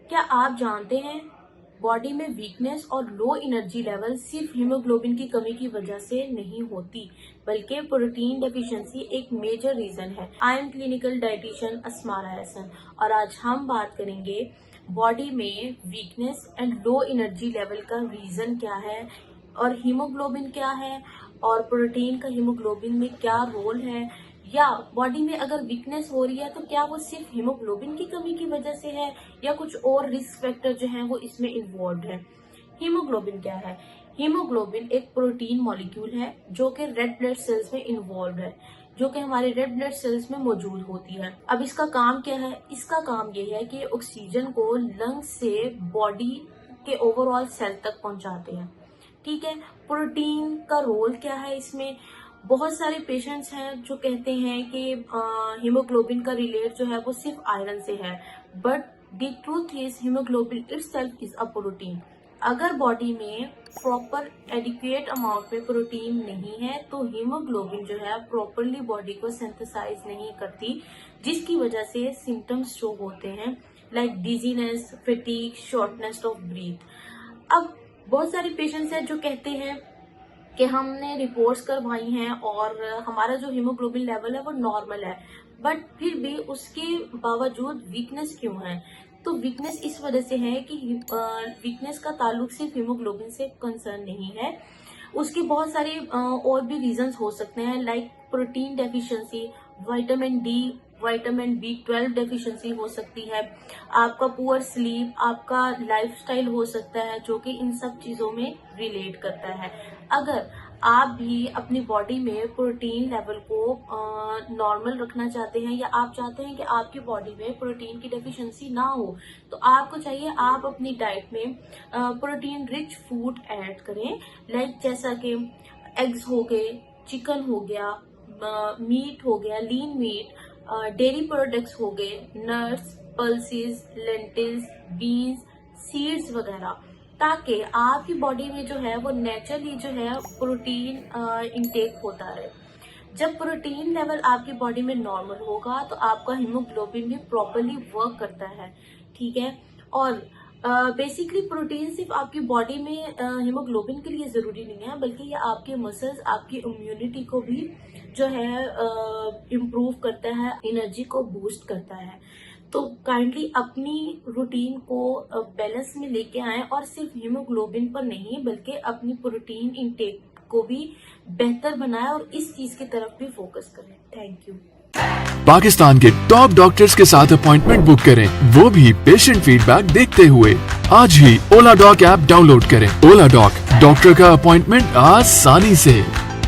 क्या आप जानते हैं बॉडी में वीकनेस और लो एनर्जी लेवल सिर्फ हीमोग्लोबिन की कमी की वजह से नहीं होती, बल्कि प्रोटीन डेफिशिएंसी एक मेजर रीजन है। I am clinical dietitian Asmara Hasan और आज हम बात करेंगे बॉडी में weakness and low energy level का रीजन क्या है और हीमोग्लोबिन क्या है और प्रोटीन का हीमोग्लोबिन में क्या रोल है, या बॉडी में अगर वीकनेस हो रही है तो क्या वो सिर्फ हीमोग्लोबिन की कमी की वजह से है या कुछ और रिस्क फैक्टर जो हैं वो इसमें इन्वॉल्व है। हीमोग्लोबिन क्या है? हीमोग्लोबिन एक प्रोटीन मॉलिक्यूल है जो कि रेड ब्लड सेल्स में इन्वॉल्व है, जो कि हमारे रेड ब्लड सेल्स में मौजूद होती है। अब इसका काम क्या है? इसका काम ये है कि ऑक्सीजन को लंग्स से बॉडी के ओवरऑल सेल तक पहुंचाते हैं। ठीक है, प्रोटीन का रोल क्या है इसमें? बहुत सारे पेशेंट्स हैं जो कहते हैं कि हीमोग्लोबिन का रिलेट जो है वो सिर्फ आयरन से है, but the truth is haemoglobin itself is a protein. अगर बॉडी में प्रॉपर एडिक्वेट अमाउंट में प्रोटीन नहीं है तो हीमोग्लोबिन जो है प्रॉपरली बॉडी को सिंथेसाइज नहीं करती, जिसकी वजह से सिम्टम्स शो होते हैं like dizziness, fatigue, shortness of breath. अब बहुत सारे पेशेंट्स हैं जो कहते हैं कि हमने रिपोर्ट्स करवाई हैं और हमारा जो हीमोग्लोबिन लेवल है वो नॉर्मल है, बट फिर भी उसके बावजूद वीकनेस क्यों है? तो वीकनेस इस वजह से है कि वीकनेस का ताल्लुक सिर्फ हीमोग्लोबिन से कंसर्न नहीं है, उसके बहुत सारे और भी रीजंस हो सकते हैं like protein deficiency, vitamin D, vitamin B12 deficiency हो सकती है, आपका पुअर स्लीप, आपका लाइफस्टाइल हो सकता है जो कि इन सब चीजों में रिलेट करता है। अगर आप भी अपनी बॉडी में प्रोटीन लेवल को नॉर्मल रखना चाहते हैं या आप चाहते हैं कि आपकी बॉडी में प्रोटीन की डेफिशिएंसी ना हो, तो आपको चाहिए आप अपनी डाइट में प्रोटीन रिच फूड ऐड करें, लाइक जैसा कि एग्स हो गए, चिकन हो गया, मीट हो गया, लीन मीट, डेयरी प्रोडक्ट्स हो गए, nuts, pulses, lentils, beans, seeds वगैरह, ताकि आपकी बॉडी में जो है वो नेचुरली जो है प्रोटीन इनटेक होता रहे। जब प्रोटीन लेवल आपकी बॉडी में नॉर्मल होगा तो आपका हीमोग्लोबिन भी प्रॉपरली वर्क करता है। ठीक है, और बेसिकली प्रोटीन सिर्फ आपकी बॉडी में हीमोग्लोबिन के लिए जरूरी नहीं है, बल्कि ये आपके मसल्स, आपकी इम्यूनिटी को भी जो है इम्प्रूव करता है, एनर्जी को बूस्ट करता है। तो काइंडली अपनी रूटीन को बैलेंस में लेके आएं और सिर्फ हीमोग्लोबिन पर नहीं बल्कि अपनी प्रोटीन इंटेक को भी बेहतर बनाएं और इस चीज की तरफ भी फोकस करें। Thank you. पाकिस्तान के टॉप डॉक्टर्स के साथ अपॉइंटमेंट बुक करें, वो भी पेशेंट फीडबैक देखते हुए। आज ही ओला डॉक ऐप डाउनलोड करें। ओला डॉक, डॉक्टर का अपॉइंटमेंट आसानी से।